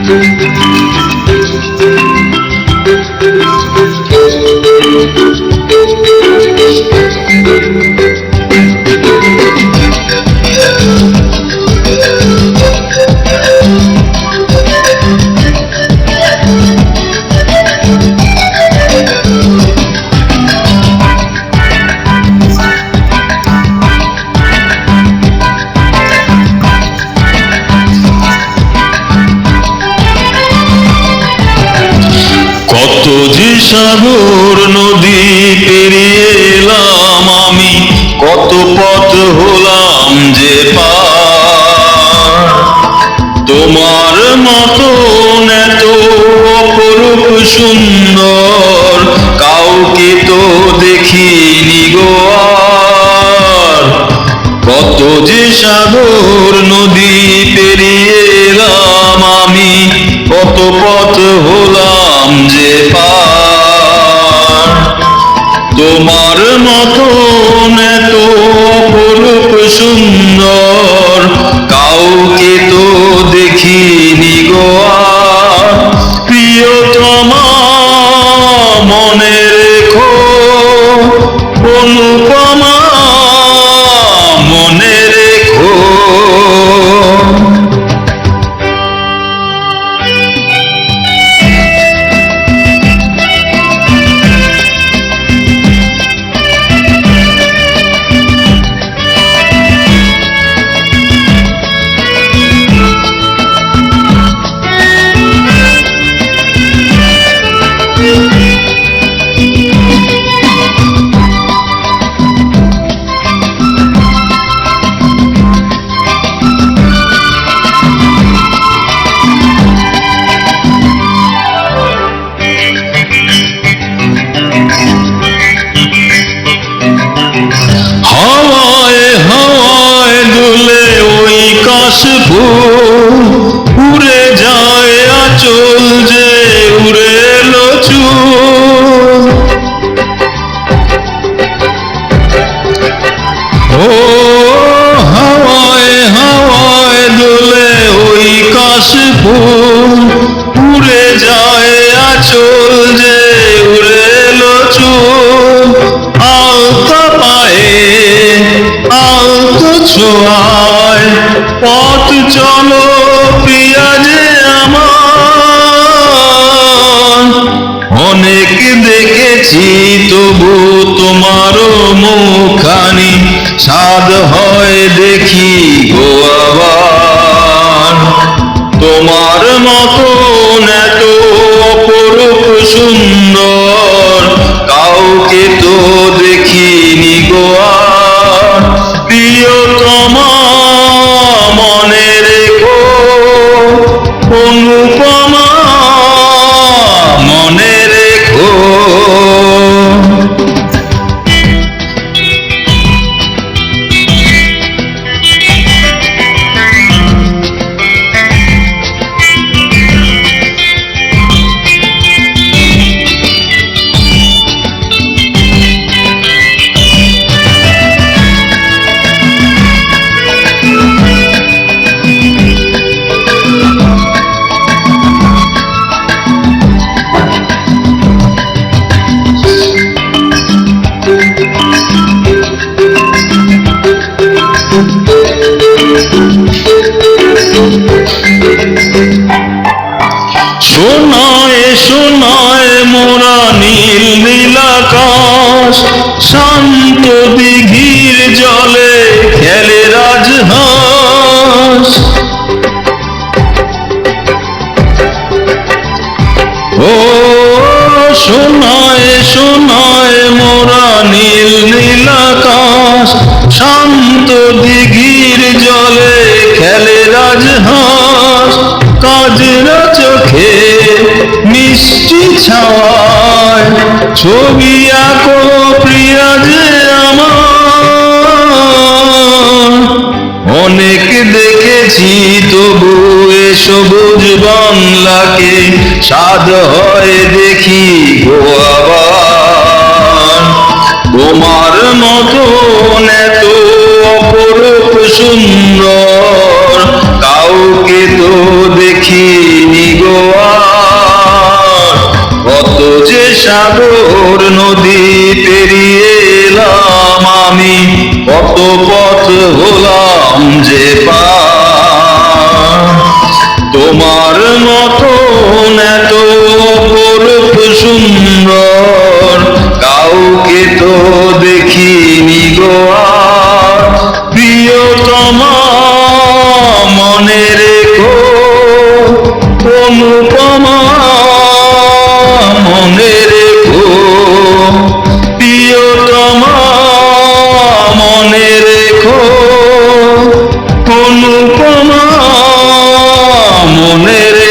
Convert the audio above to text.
কত যে সাগর নদী পেরিয়ে এলাম আমি, কত পথ হলাম যে পার। তোমার মতন এত অপরূপ সুন্দর কাউকে তো দেখিনি গো আর। কত যে সাগর নদী পেরিয়ে এলাম আমি, কত পথ হলাম যে পার। তোমার মতন এত অপরূপ সুন্দর কাউকে তো দেখিনি গো আর। প্রিয়তমা মনে রেখো, অনুপমা মনে রেখো। হাওয়ায় হাওয়ায় দুলে ওই কাশফুল, উড়ে যায় আঁচল যে উড়ে এলো চুল। ও হাওয়ায় হাওয়ায় দুলে ওই কাশফুল, উড়ে যায় আঁচল যে উড়ে এলো চুল। আলতা পায়ে আলতো ছোঁয়ায় পথ চলো প্রিয়া যে আমার। অনেক দেখেছি তবু তোমারও মুখখানি স্বাদ হয় দেখি গো আবার। তোমার মতন এত অপরূপ সুন্দর কাউকে তো দেখিনি গো আর। প্রিয়তমা মনে রেখো, অনুপমা মনে রেখো। শোনায় শোনায় মোরা নীল নীল আকাশ, শান্ত দিঘির জলে খেলে রাজহাঁস। ও শোনায় শোনায় মোরা নীল নীল আকাশ, শান্ত দিঘির জলে খেলে রাজহাঁস। কাজরা চোখে মিষ্টি ছাওয়ায় ছবি আঁকো প্রিয়া যে আমার। অনেক দেখেছি তবু এ সবুজ বাংলাকে স্বাদ হয় দেখি গো আবার। তোমার মতন এত অপরূপ সুন্দর কাউকে তো দেখিনি। সাগর নদী পেরিয়ে এলাম আমি, কত পথ হলাম যে পার। তোমার মতন এত অপরূপ সুন্দর কাউকে তো দেখিনি গো আর। প্রিয়তমা মনে রেখো, অনুপমা মনে রেখো, প্রিয়তমা মনে রেখো, অনুপমা মনে রেখো।